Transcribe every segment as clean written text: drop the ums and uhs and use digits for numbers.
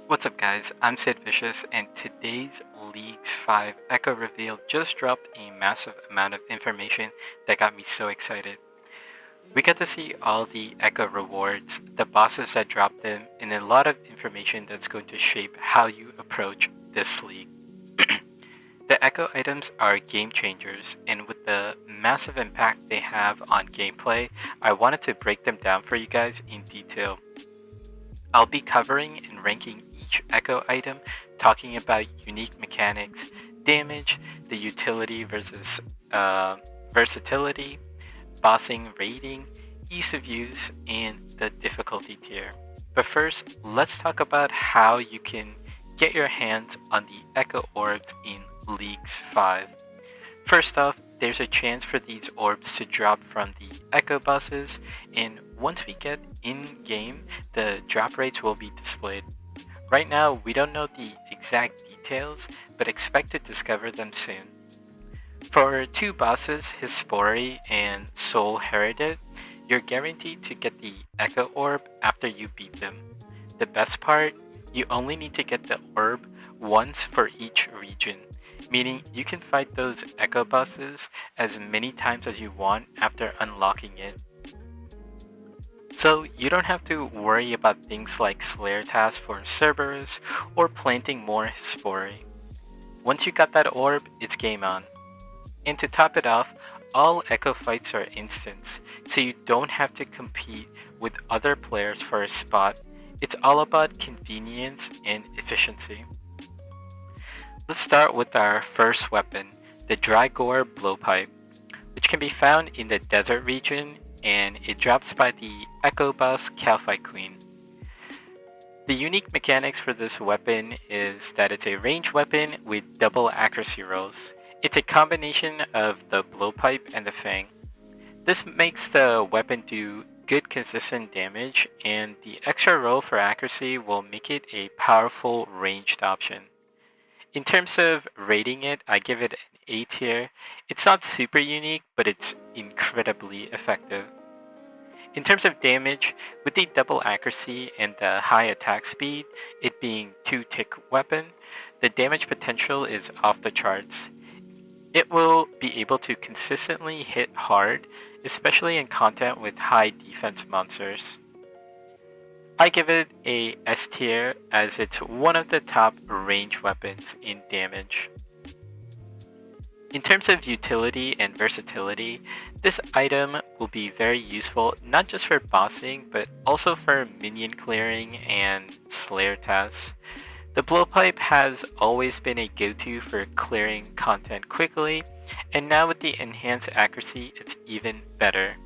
What's up guys, I'm Sid Vicious and today's Leagues 5 Echo reveal just dropped a massive amount of information that got me so excited. We got to see all the Echo rewards, the bosses that dropped them, and a lot of information that's going to shape how you approach this league. The Echo items are game changers, and with the massive impact they have on gameplay, I wanted to break them down for you guys in detail. I'll be covering and ranking each Echo item, talking about unique mechanics, damage, the utility versus versatility, bossing rating, ease of use, and the difficulty tier. But first, let's talk about how you can get your hands on the Echo Orbs in Leagues 5. First off, there's a chance for these orbs to drop from the Echo bosses, and once we get in-game, the drop rates will be displayed. Right now, we don't know the exact details, but expect to discover them soon. For two bosses, Hispori and Soul Heritage, you're guaranteed to get the Echo Orb after you beat them. The best part, you only need to get the orb once for each region, meaning you can fight those Echo bosses as many times as you want after unlocking it. So you don't have to worry about things like Slayer tasks for Cerberus or planting more Hispori. Once you got that orb, it's game on. And to top it off, all Echo fights are instants, so you don't have to compete with other players for a spot. It's all about convenience and efficiency. Let's start with our first weapon, the Drygore Blowpipe, which can be found in the desert region, and it drops by the Echo boss Khopesh Queen. The unique mechanics for this weapon is that it's a ranged weapon with double accuracy rolls. It's a combination of the blowpipe and the fang. This makes the weapon do good consistent damage, and the extra roll for accuracy will make it a powerful ranged option. In terms of rating it, I give it an A tier. It's not super unique, but it's incredibly effective. In terms of damage, with the double accuracy and the high attack speed, it being 2-tick weapon, the damage potential is off the charts. It will be able to consistently hit hard, especially in content with high defense monsters. I give it a S tier as it's one of the top range weapons in damage. In terms of utility and versatility, this item will be very useful not just for bossing but also for minion clearing and Slayer tasks. The blowpipe has always been a go-to for clearing content quickly, and now with the enhanced accuracy it's even better.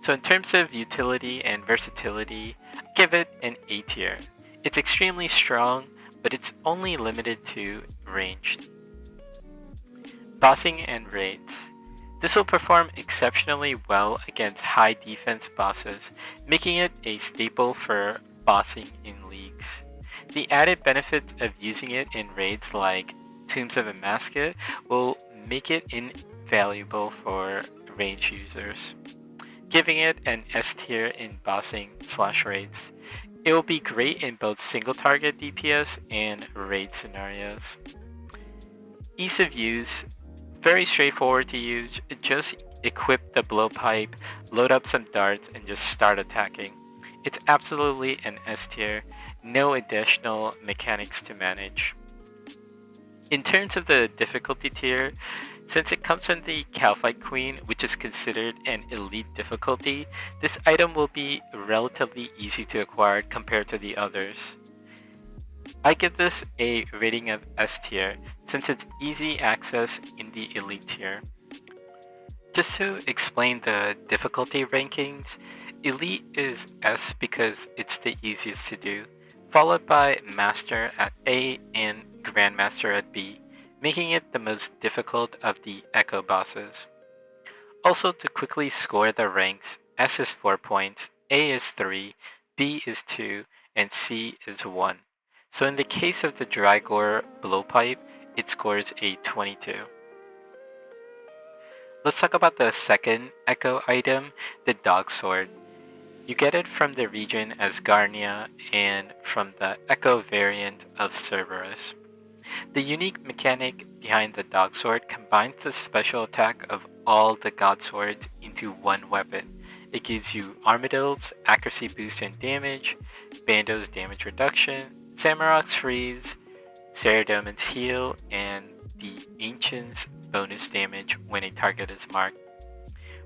So in terms of utility and versatility, I give it an A tier. It's extremely strong, but it's only limited to ranged. Bossing and raids. This will perform exceptionally well against high defense bosses, making it a staple for bossing in leagues. The added benefit of using it in raids like Tombs of a Mascot will make it invaluable for range users. Giving it an S tier in bossing/raids. It will be great in both single target DPS and raid scenarios. Ease of use, very straightforward to use. Just equip the blowpipe, load up some darts, and just start attacking. It's absolutely an S tier, no additional mechanics to manage. In terms of the difficulty tier, since it comes from the Khopesh Queen, which is considered an elite difficulty, this item will be relatively easy to acquire compared to the others. I give this a rating of S tier, since it's easy access in the elite tier. Just to explain the difficulty rankings, elite is S because it's the easiest to do, followed by master at A and grandmaster at B, making it the most difficult of the Echo bosses. Also, to quickly score the ranks, S is 4 points, A is 3, B is 2, and C is 1. So in the case of the Drygore Blowpipe, it scores a 22. Let's talk about the second Echo item, the Dogsword. You get it from the region Asgarnia and from the Echo variant of Cerberus. The unique mechanic behind the Dogsword combines the special attack of all the God Swords into one weapon. It gives you Armadillo's accuracy boost and damage, Bando's damage reduction, Samurok's freeze, Ceradomin's heal, and the Ancient's bonus damage when a target is marked,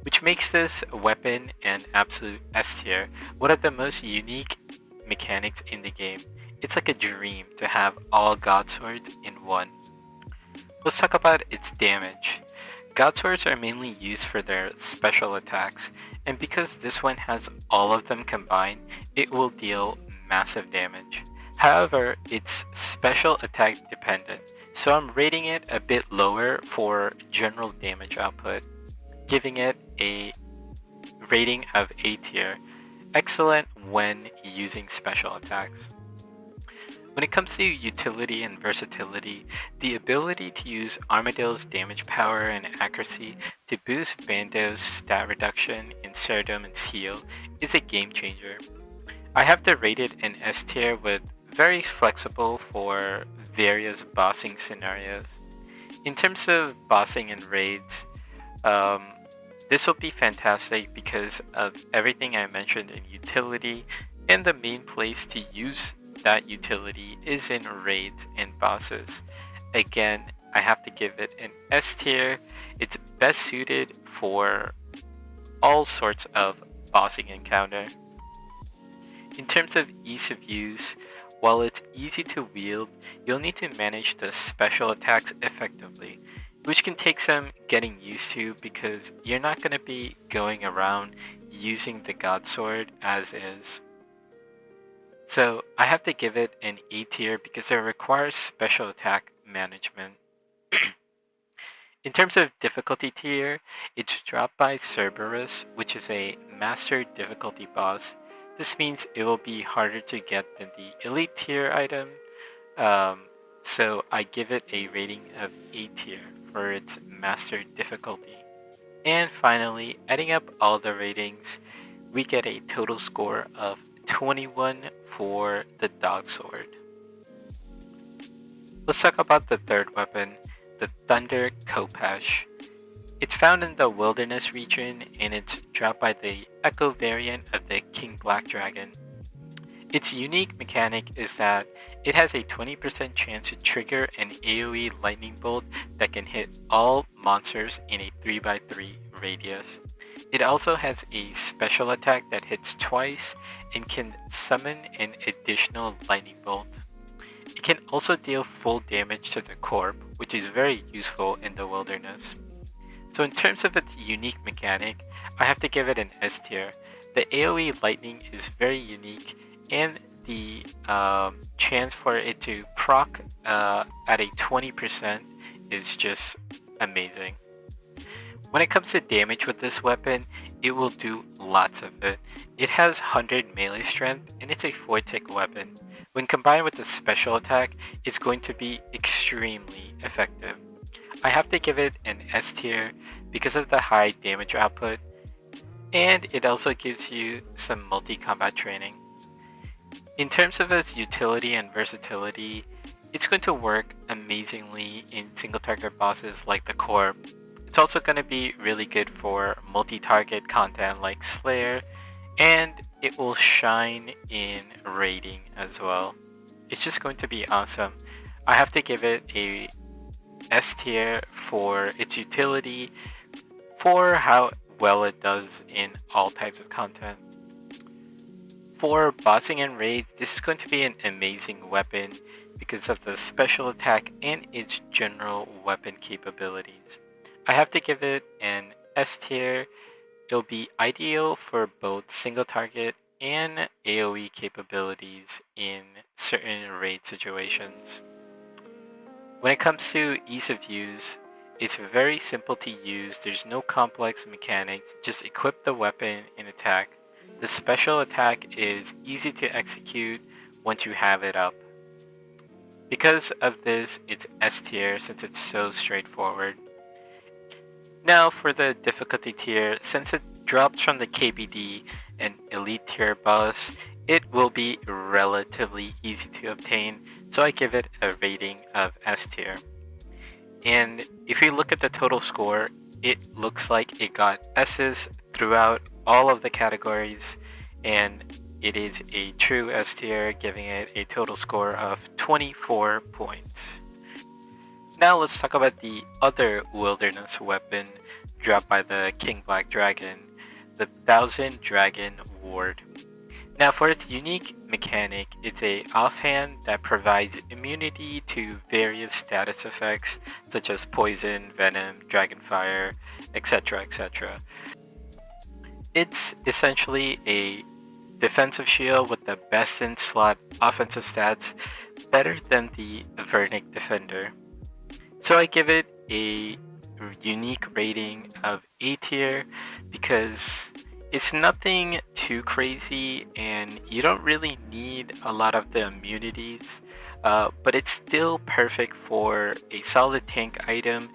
which makes this weapon an absolute S tier, one of the most unique mechanics in the game. It's like a dream to have all God Swords in one. Let's talk about its damage. God Swords are mainly used for their special attacks, and because this one has all of them combined, it will deal massive damage. However, it's special attack dependent, so I'm rating it a bit lower for general damage output, giving it a rating of A tier, excellent when using special attacks. When it comes to utility and versatility, the ability to use Armadillo's damage power and accuracy to boost Bando's stat reduction and Ceradomin's heal is a game changer. I have to rate it an S tier with very flexible for various bossing scenarios. In terms of bossing and raids, this will be fantastic because of everything I mentioned in utility, and the main place to use that utility is in raids and bosses. Again, I have to give it an S tier. It's best suited for all sorts of bossing encounter. In terms of ease of use, while it's easy to wield, you'll need to manage the special attacks effectively, which can take some getting used to because you're not going to be going around using the God Sword as is. So I have to give it an A tier because it requires special attack management. In terms of difficulty tier, it's dropped by Cerberus, which is a master difficulty boss. This means it will be harder to get than the elite tier item, so I give it a rating of A tier for its master difficulty. And finally, adding up all the ratings, we get a total score of 21 for the Dogsword. Let's talk about the third weapon, the Thunder Khopesh. It's found in the Wilderness region and it's dropped by the Echo variant of the King Black Dragon. Its unique mechanic is that it has a 20% chance to trigger an AoE lightning bolt that can hit all monsters in a 3x3 radius. It also has a special attack that hits twice and can summon an additional lightning bolt. It can also deal full damage to the corp, which is very useful in the wilderness. So in terms of its unique mechanic, I have to give it an S tier. The AoE lightning is very unique, and the chance for it to proc at a 20% is just amazing. When it comes to damage with this weapon, it will do lots of it. It has 100 melee strength and it's a 4-tick weapon. When combined with the special attack, it's going to be extremely effective. I have to give it an S tier because of the high damage output, and it also gives you some multi-combat training. In terms of its utility and versatility, it's going to work amazingly in single-target bosses like the Corp. It's also going to be really good for multi-target content like Slayer, and it will shine in raiding as well. It's just going to be awesome. I have to give it a S tier for its utility, for how well it does in all types of content. For bossing and raids, this is going to be an amazing weapon because of the special attack and its general weapon capabilities. I have to give it an S tier. It'll be ideal for both single target and AoE capabilities in certain raid situations. When it comes to ease of use, it's very simple to use. There's no complex mechanics, just equip the weapon and attack. The special attack is easy to execute once you have it up. Because of this, it's S tier since it's so straightforward. Now for the difficulty tier, since it drops from the KBD an elite tier boss, it will be relatively easy to obtain, so I give it a rating of S tier. And if you look at the total score, it looks like it got S's throughout all of the categories, and it is a true S tier, giving it a total score of 24 points. Now let's talk about the other wilderness weapon dropped by the King Black Dragon, the 1000 Dragon Ward. Now for its unique mechanic, it's a offhand that provides immunity to various status effects such as poison, venom, dragonfire, etc, etc. It's essentially a defensive shield with the best in slot offensive stats, better than the Vernic Defender. So I give it a unique rating of A tier because it's nothing too crazy and you don't really need a lot of the immunities, but it's still perfect for a solid tank item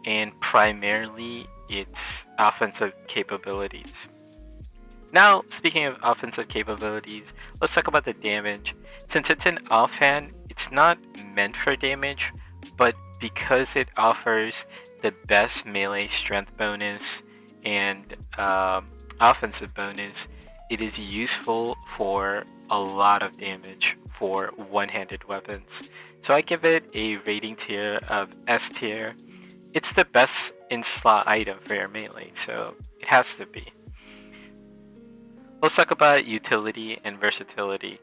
and primarily its offensive capabilities. Now, speaking of offensive capabilities, let's talk about the damage. Since it's an offhand, it's not meant for damage, but because it offers the best melee strength bonus and offensive bonus, it is useful for a lot of damage for one-handed weapons. So I give it a rating tier of S tier. It's the best in slot item for your melee, so it has to be. Let's talk about utility and versatility.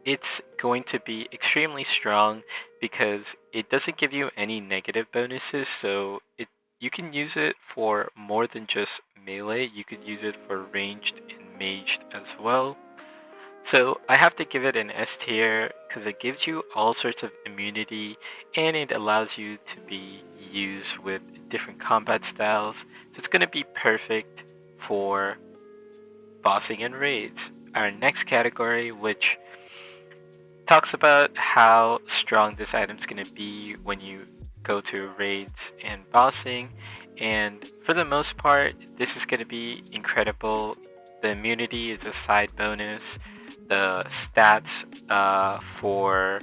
It's going to be extremely strong because it doesn't give you any negative bonuses, so you can use it for more than just melee. You could use it for ranged and maged as well. So I have to give it an S tier because it gives you all sorts of immunity and it allows you to be used with different combat styles. So it's going to be perfect for bossing and raids. Our next category, which talks about how strong this item's going to be when you go to raids and bossing, and for the most part this is going to be incredible. The immunity is a side bonus. The stats for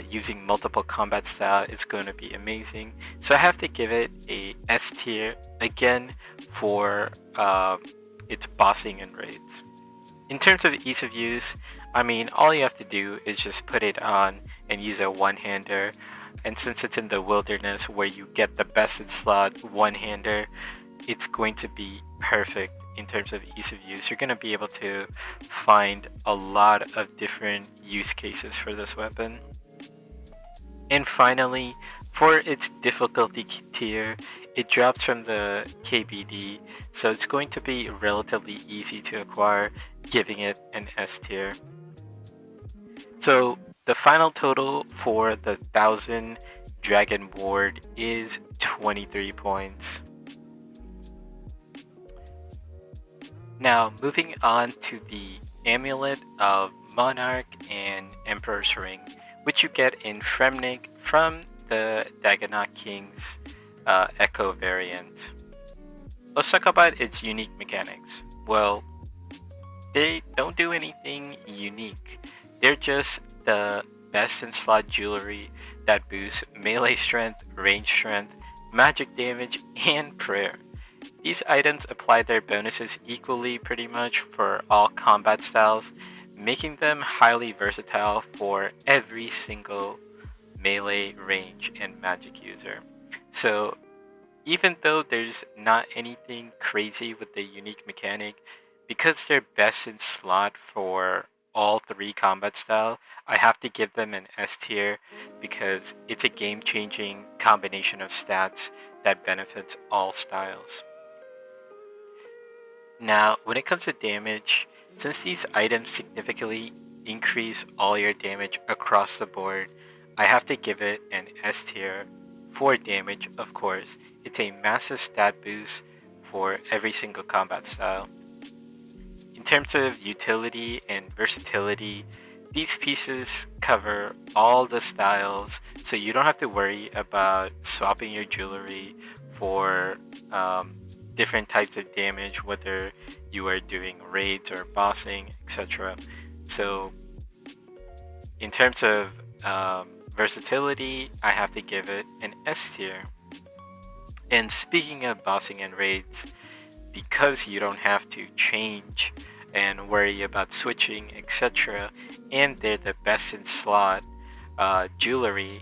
using multiple combat style is going to be amazing, so I have to give it a S tier again for its bossing and raids. In terms of ease of use, I mean, all you have to do is just put it on and use a one-hander. And since it's in the wilderness where you get the best in slot one-hander, it's going to be perfect in terms of ease of use. You're going to be able to find a lot of different use cases for this weapon. And finally, for its difficulty tier, it drops from the KBD, so it's going to be relatively easy to acquire, giving it an S tier. So the final total for the 1000 Dragon Ward is 23 points. Now moving on to the Amulet of Monarch and Emperor's Ring, which you get in Fremnig from the Dagannoth King's Echo variant. Let's talk about its unique mechanics. Well, they don't do anything unique. They're just the best in slot jewelry that boosts melee strength, range strength, magic damage, and prayer. These items apply their bonuses equally pretty much for all combat styles, making them highly versatile for every single melee, range, and magic user. So even though there's not anything crazy with the unique mechanic, because they're best in slot for all three combat style, I have to give them an S tier because it's a game-changing combination of stats that benefits all styles. Now, when it comes to damage, since these items significantly increase all your damage across the board, I have to give it an S tier for damage, of course. It's a massive stat boost for every single combat style. In terms of utility and versatility, these pieces cover all the styles, so you don't have to worry about swapping your jewelry for different types of damage, whether you are doing raids or bossing, etc. So in terms of versatility, I have to give it an S tier. And speaking of bossing and raids, because you don't have to change and worry about switching, etc., and they're the best in slot jewelry,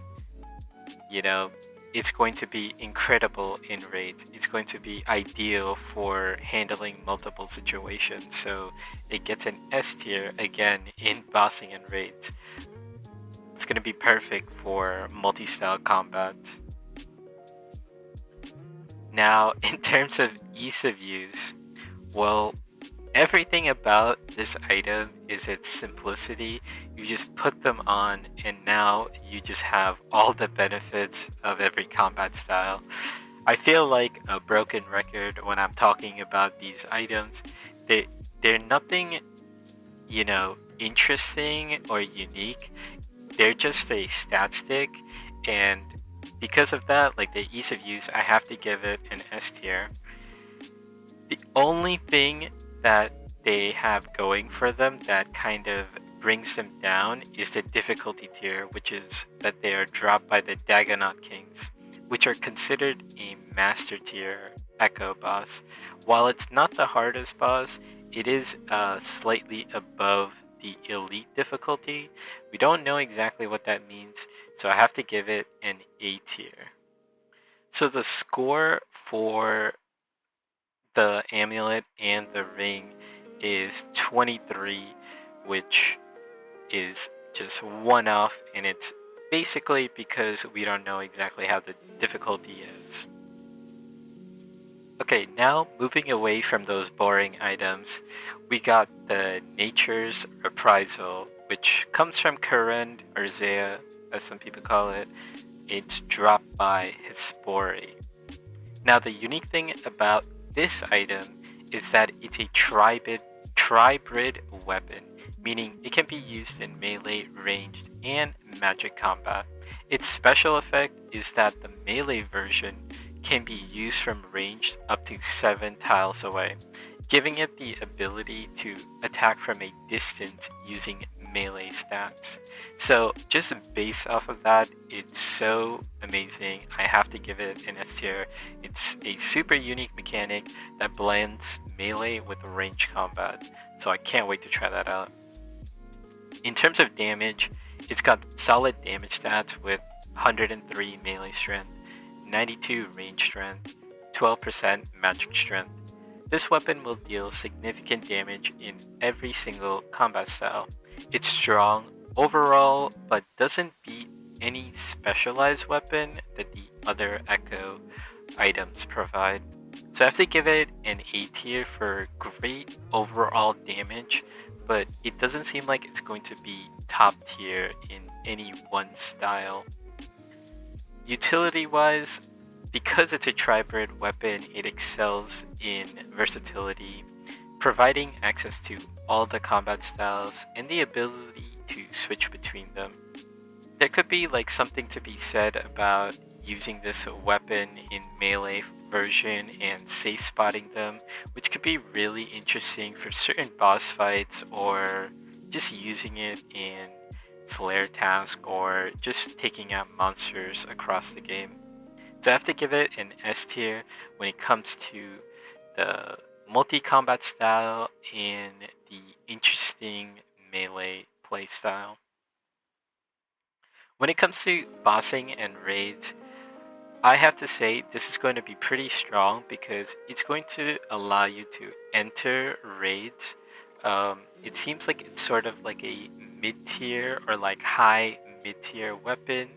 you know, it's going to be incredible in raids. It's going to be ideal for handling multiple situations. So it gets an S tier again in bossing and raids. It's going to be perfect for multi-style combat. Now, in terms of ease of use, well, everything about this item is its simplicity. You just put them on and now you just have all the benefits of every combat style. I feel like a broken record when I'm talking about these items. They're nothing, you know, interesting or unique. They're just a stat stick, and because of that, like the ease of use, I have to give it an S tier. The only thing that they have going for them that kind of brings them down is the difficulty tier, which is that they are dropped by the Dagonaut Kings, which are considered a master tier Echo boss. While it's not the hardest boss, it is slightly above the elite difficulty. We don't know exactly what that means, so I have to give it an A tier. So the score for the amulet and the ring is 23, which is just one off, and it's basically because we don't know exactly how the difficulty is. Okay, now moving away from those boring items, we got the Nature's Reprisal, which comes from Kurund, or Zaya, as some people call it. It's dropped by Hispori. Now, the unique thing about this item is that it's a tribrid weapon, meaning it can be used in melee, ranged, and magic combat. Its special effect is that the melee version can be used from ranged up to 7 tiles away, giving it the ability to attack from a distance using melee stats. So just based off of that, it's so amazing. I have to give it an S tier. It's a super unique mechanic that blends melee with range combat, so I can't wait to try that out. In terms of damage, it's got solid damage stats with 103 melee strength, 92 range strength, 12% magic strength. This weapon will deal significant damage in every single combat style. It's strong overall, but doesn't beat any specialized weapon that the other Echo items provide. So I have to give it an A tier for great overall damage, but it doesn't seem like it's going to be top tier in any one style. Utility wise, because it's a tribrid weapon, it excels in versatility, providing access to all the combat styles and the ability to switch between them. There could be like something to be said about using this weapon in melee version and safe spotting them, which could be really interesting for certain boss fights, or just using it in Slayer task, or just taking out monsters across the game. So I have to give it an S tier when it comes to the multi-combat style and the interesting melee playstyle. When it comes to bossing and raids, I have to say this is going to be pretty strong because it's going to allow you to enter raids. It seems like it's sort of like a mid-tier or like high mid-tier weapon,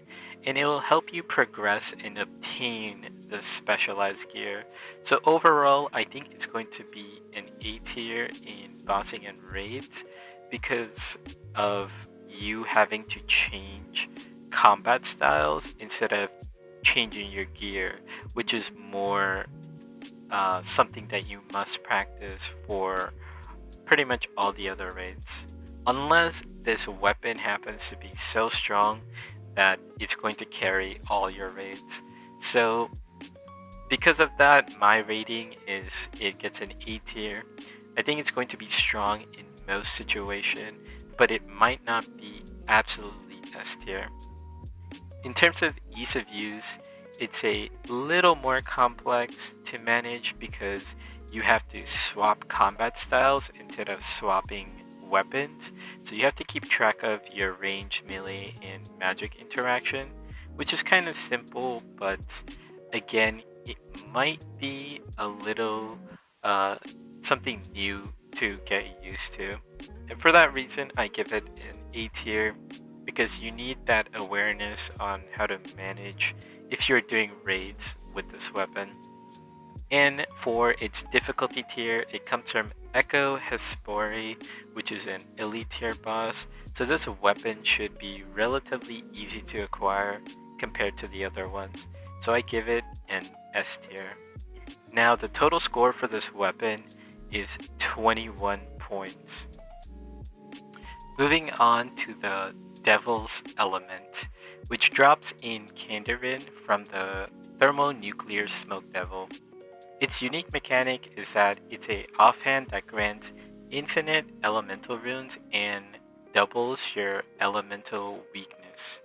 and it will help you progress and obtain the specialized gear. So overall, I think it's going to be an A tier in bossing and raids because of you having to change combat styles instead of changing your gear, which is more something that you must practice for pretty much all the other raids. Unless this weapon happens to be so strong that it's going to carry all your raids. So Because of that, my rating is it gets an A tier. I think it's going to be strong in most situations, but it might not be absolutely S tier. In terms of ease of use, it's a little more complex to manage because you have to swap combat styles instead of swapping weapons. So you have to keep track of your range, melee, and magic interaction, which is kind of simple, but again, it might be a little something new to get used to. And for that reason, I give it an A tier because you need that awareness on how to manage if you're doing raids with this weapon. And for its difficulty tier, it comes from Echo Orbs, which is an elite tier boss, so this weapon should be relatively easy to acquire compared to the other ones, so I give it an S tier. Now the total score for this weapon is 21 points. Moving on to the Devil's Element, which drops in Kandarin from the Thermonuclear Smoke Devil. Its unique mechanic is that it's a offhand that grants infinite elemental runes and doubles your elemental weakness.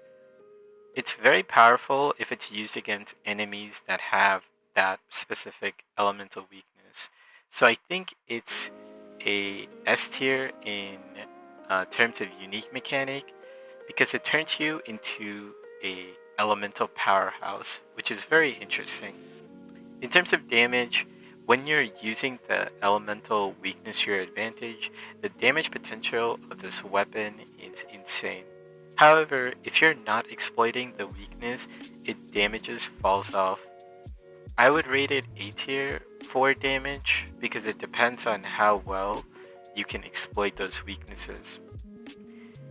It's very powerful if it's used against enemies that have that specific elemental weakness. So I think it's a S tier in terms of unique mechanic because it turns you into a elemental powerhouse, which is very interesting. In terms of damage, when you're using the elemental weakness to your advantage, the damage potential of this weapon is insane. However, if you're not exploiting the weakness, its damages falls off. I would rate it A tier for damage because it depends on how well you can exploit those weaknesses.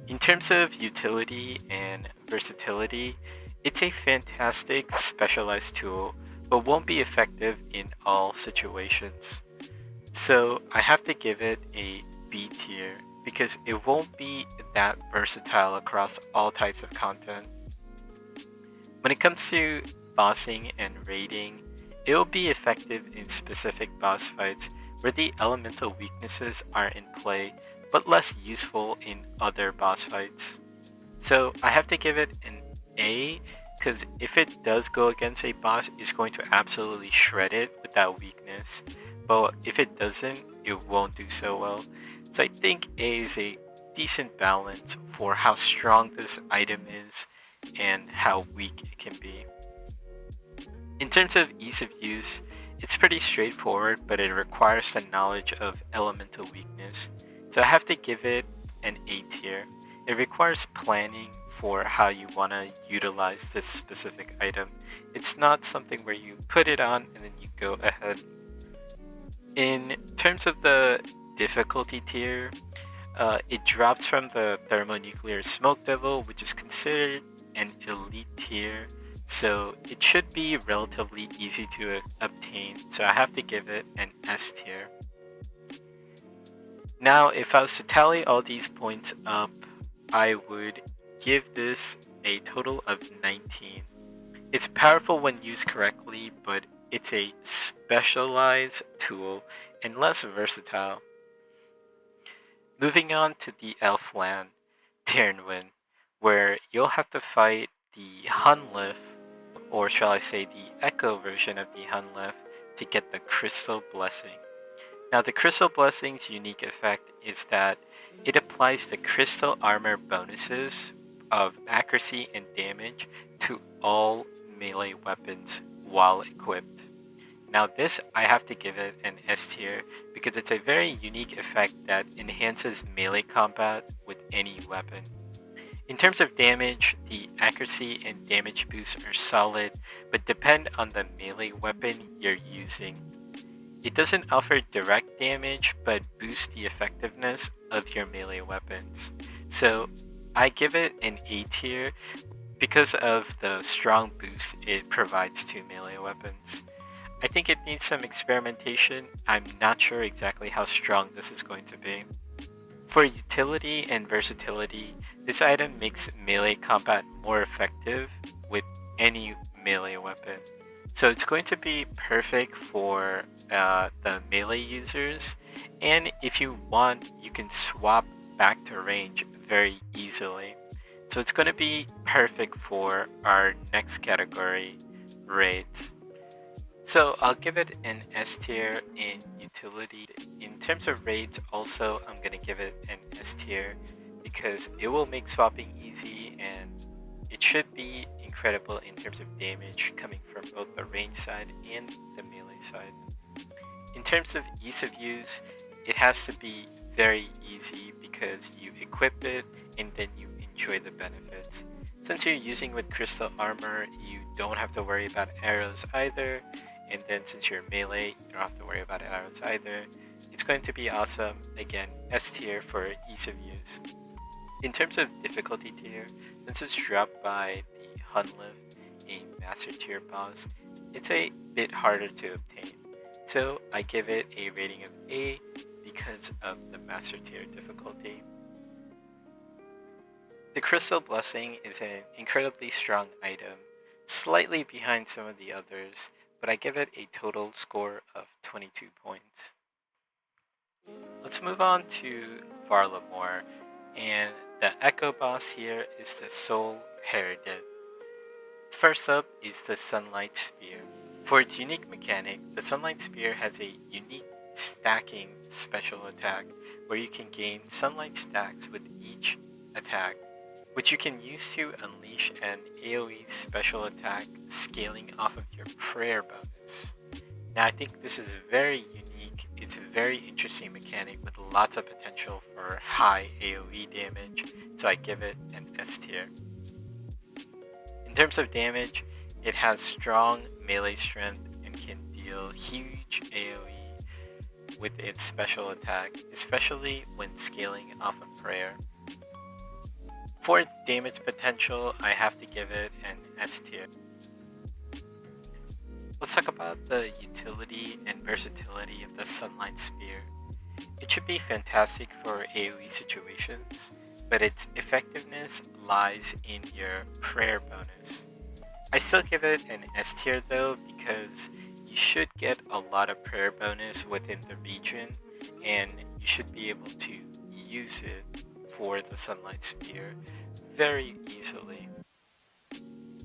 In terms of utility and versatility, it's a fantastic specialized tool, but won't be effective in all situations. So I have to give it a B tier because it won't be that versatile across all types of content. When it comes to bossing and raiding, it will be effective in specific boss fights where the elemental weaknesses are in play, but less useful in other boss fights. So I have to give it an A because if it does go against a boss, it's going to absolutely shred it with that weakness. But if it doesn't, it won't do so well. So I think A is a decent balance for how strong this item is and how weak it can be. In terms of ease of use, it's pretty straightforward, but it requires the knowledge of elemental weakness. So I have to give it an A tier. It requires planning for how you want to utilize this specific item. It's not something where you put it on and then you go ahead. In terms of the difficulty tier, it drops from the Thermonuclear Smoke Devil, which is considered an elite tier, so it should be relatively easy to obtain, so I have to give it an S tier. Now, if I was to tally all these points up, I would give this a total of 19. It's powerful when used correctly, but it's a specialized tool and less versatile. Moving on to the Elfland, Tyrnwyn, where you'll have to fight the Hunlif, or shall I say the Echo version of the Hunlif, to get the Crystal Blessing. Now the Crystal Blessing's unique effect is that it applies the crystal armor bonuses of accuracy and damage to all melee weapons while equipped. Now this, I have to give it an S tier because it's a very unique effect that enhances melee combat with any weapon. In terms of damage, the accuracy and damage boosts are solid, but depend on the melee weapon you're using. It doesn't offer direct damage, but boosts the effectiveness of your melee weapons. So I give it an A tier because of the strong boost it provides to melee weapons. I think it needs some experimentation. I'm not sure exactly how strong this is going to be. For utility and versatility, this item makes melee combat more effective with any melee weapon. So it's going to be perfect for the melee users, and if you want, you can swap back to range very easily. So it's going to be perfect for our next category, raids. So I'll give it an S tier in utility. In terms of raids, also I'm going to give it an S tier because it will make swapping easy and it should be incredible in terms of damage coming from both the range side and the melee side. In terms of ease of use, it has to be very easy because you equip it and then you enjoy the benefits. Since you're using with crystal armor, you don't have to worry about arrows either, and then since you're melee, you don't have to worry about arrows either. It's going to be awesome. Again, S tier for ease of use. In terms of difficulty tier, since it's dropped by the Hunlift, a master tier boss, it's a bit harder to obtain. So I give it a rating of A because of the master tier difficulty. The Crystal Blessing is an incredibly strong item, slightly behind some of the others, but I give it a total score of 22 points. Let's move on to Varlamore, and the Echo boss here is the Soul Heredit. First up is the Sunlight Spear. For its unique mechanic, the Sunlight Spear has a unique stacking special attack where you can gain sunlight stacks with each attack, which you can use to unleash an AoE special attack scaling off of your prayer bonus. Now I think this is very unique, it's a very interesting mechanic with lots of potential for high AoE damage, so I give it an S tier. In terms of damage, it has strong melee strength and can deal huge AoE with its special attack, especially when scaling off of prayer. For its damage potential, I have to give it an S tier. Let's talk about the utility and versatility of the Sunlight Spear. It should be fantastic for AoE situations, but its effectiveness lies in your prayer bonus. I still give it an S tier though because you should get a lot of prayer bonus within the region and you should be able to use it for the Sunlight Spear very easily.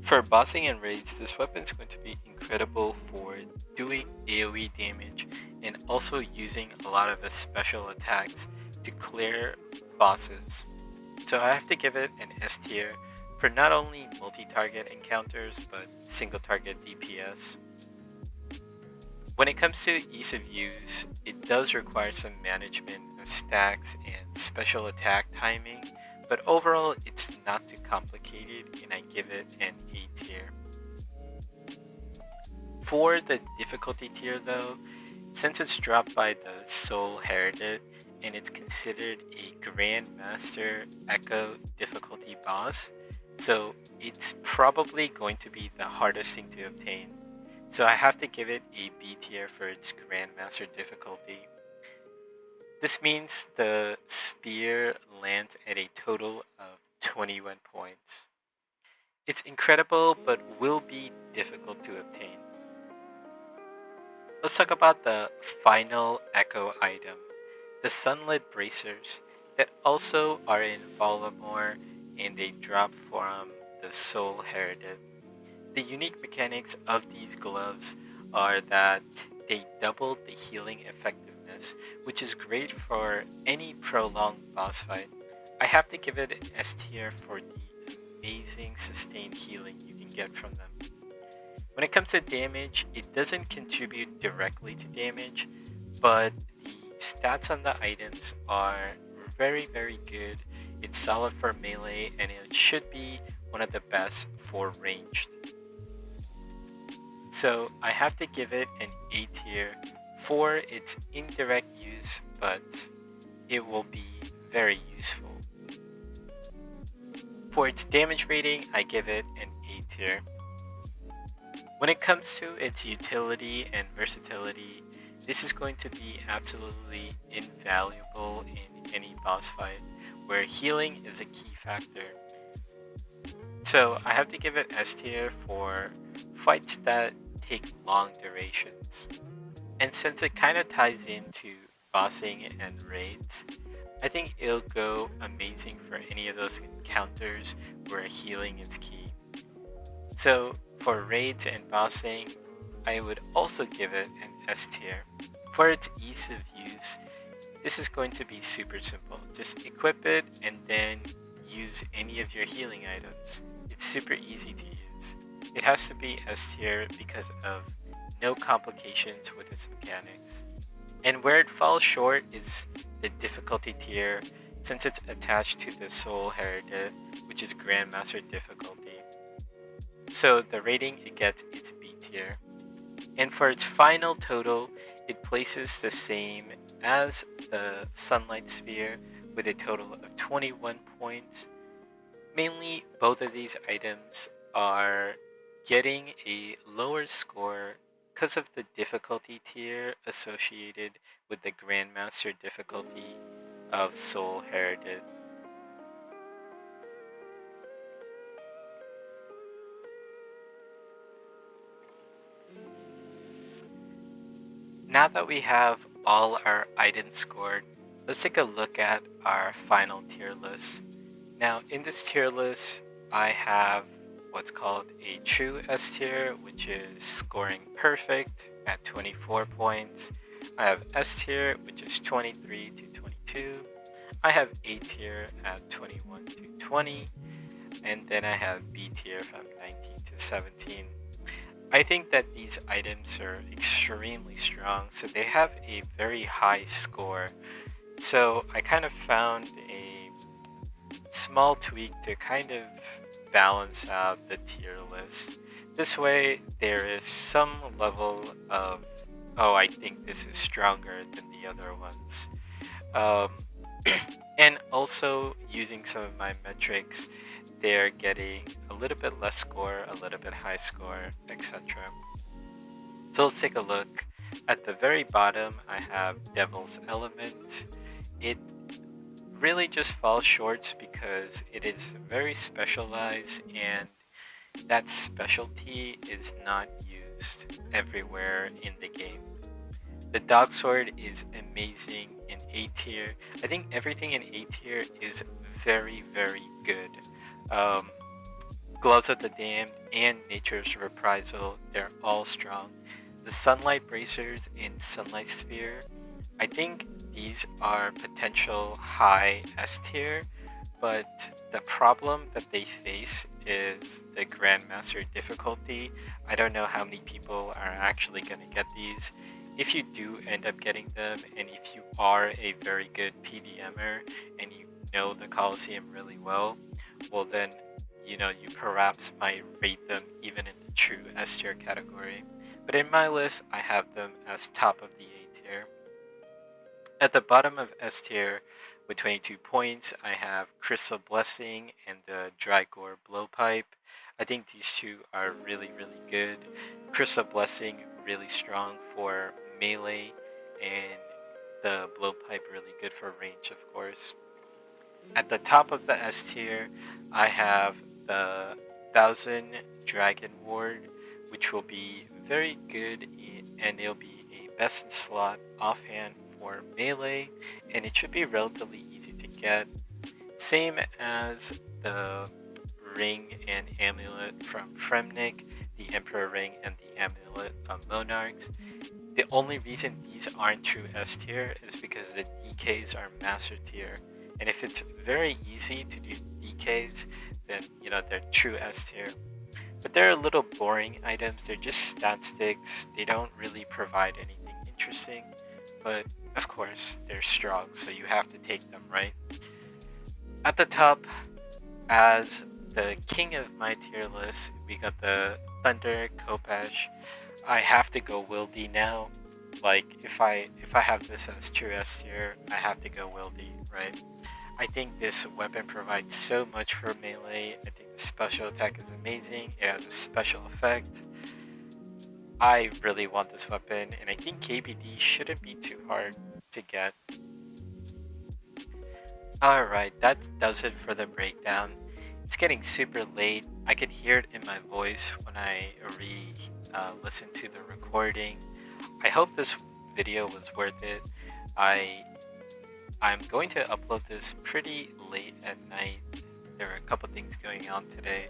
For bossing and raids, this weapon is going to be incredible for doing AoE damage and also using a lot of the special attacks to clear bosses. So I have to give it an S tier for not only multi-target encounters but single target DPS. When it comes to ease of use, it does require some management of stacks and special attack timing, but overall it's not too complicated and I give it an A tier. For the difficulty tier though, since it's dropped by the Soul Heredit and it's considered a Grandmaster Echo difficulty boss, so it's probably going to be the hardest thing to obtain. So I have to give it a B tier for its Grandmaster difficulty. This means the spear lands at a total of 21 points. It's incredible but will be difficult to obtain. Let's talk about the final Echo item, the Sunlit Bracers, that also are in Varlamore and they drop from the Soul Heredit. The unique mechanics of these gloves are that they double the healing effectiveness, which is great for any prolonged boss fight. I have to give it an S tier for the amazing sustained healing you can get from them. When it comes to damage, it doesn't contribute directly to damage, but the stats on the items are very good. It's solid for melee and it should be one of the best for ranged. So I have to give it an A tier for its indirect use, but it will be very useful. For its damage rating, I give it an A tier. When it comes to its utility and versatility, this is going to be absolutely invaluable in any boss fight where healing is a key factor. So I have to give it S tier for fights that take long durations. And since it kind of ties into bossing and raids, I think it'll go amazing for any of those encounters where healing is key. So for raids and bossing, I would also give it an S tier. For its ease of use, this is going to be super simple. Just equip it and then use any of your healing items. It's super easy to use. It has to be S tier because of no complications with its mechanics. And where it falls short is the difficulty tier, since it's attached to the Soul Heritage, which is Grandmaster difficulty. So the rating it gets is B tier. And for its final total, it places the same as the Sunlight Sphere with a total of 21 points. Mainly, both of these items are getting a lower score because of the difficulty tier associated with the Grandmaster difficulty of Soul Heritage. Now that we have all our items scored, let's take a look at our final tier list. Now, in this tier list, I have what's called a true S tier, which is scoring perfect at 24 points. I have S tier, which is 23 to 22. I have A tier at 21 to 20. And then I have B tier from 19 to 17. I think that these items are extremely strong, so they have a very high score. So I kind of found a small tweak to kind of balance out the tier list. This way, there is some level of, oh, I think this is stronger than the other ones. And also, using some of my metrics, they're getting a little bit less score, a little bit high score, etc. So let's take a look. At the very bottom, I have Devil's Element. It really just falls short because it is very specialized and that specialty is not used everywhere in the game. The Dogsword is amazing in A tier. I think everything in A tier is very, very good. Gloves of the Damned and Nature's Reprisal, they're all strong. The Sunlit Bracers in Sunlight Sphere, I think these are potential high S tier, but the problem that they face is the Grandmaster difficulty. I don't know how many people are actually going to get these. If you do end up getting them, and if you are a very good PVMer and you know the Coliseum really well, well then, you perhaps might rate them even in the true S tier category. But in my list, I have them as top of the A tier. At the bottom of S tier, with 22 points, I have Crystal Blessing and the Drygore Blowpipe. I think these two are really, really good. Crystal Blessing, really strong for melee, and the Blowpipe really good for range, of course. At the top of the S tier, I have the 1000 Dragon Ward, which will be very good, and it'll be a best in slot offhand for melee, and it should be relatively easy to get. Same as the Ring and Amulet from Fremnik, the Emperor Ring and the Amulet of Monarch. The only reason these aren't true S tier is because the DKs are master tier. And if it's very easy to do DKs, then they're true S tier. But they're a little boring items. They're just stat sticks. They don't really provide anything interesting. But of course, they're strong, so you have to take them, right? At the top, as the king of my tier list, we got the Thunder Khopesh. I have to go Wildy now. Like, if I have this as true S tier, I have to go Wildy, right? I think this weapon provides so much for melee. I think the special attack is amazing. It has a special effect. I really want this weapon, and I think KBD shouldn't be too hard to get. Alright, that does it for the breakdown. It's getting super late. I can hear it in my voice when I listen to the recording. I hope this video was worth it. I'm going to upload this pretty late at night. There are a couple things going on today,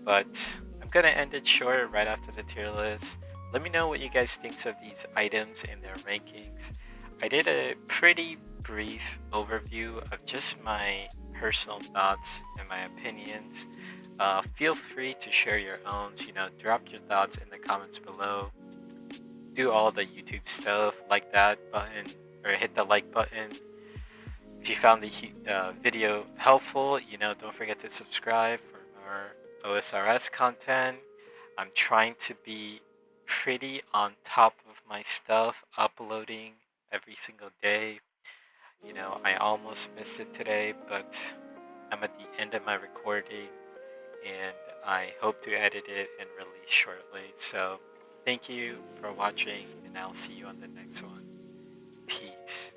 but I'm gonna end it short right after the tier list. Let me know what you guys think of these items and their rankings. I did a pretty brief overview of just my personal thoughts and my opinions. Feel free to share your own, drop your thoughts in the comments below. Do all the YouTube stuff, like that button, or hit the like button. If you found the video helpful, don't forget to subscribe for more OSRS content. I'm trying to be pretty on top of my stuff, uploading every single day. I almost missed it today, but I'm at the end of my recording and I hope to edit it and release shortly. So thank you for watching, and I'll see you on the next one. Peace.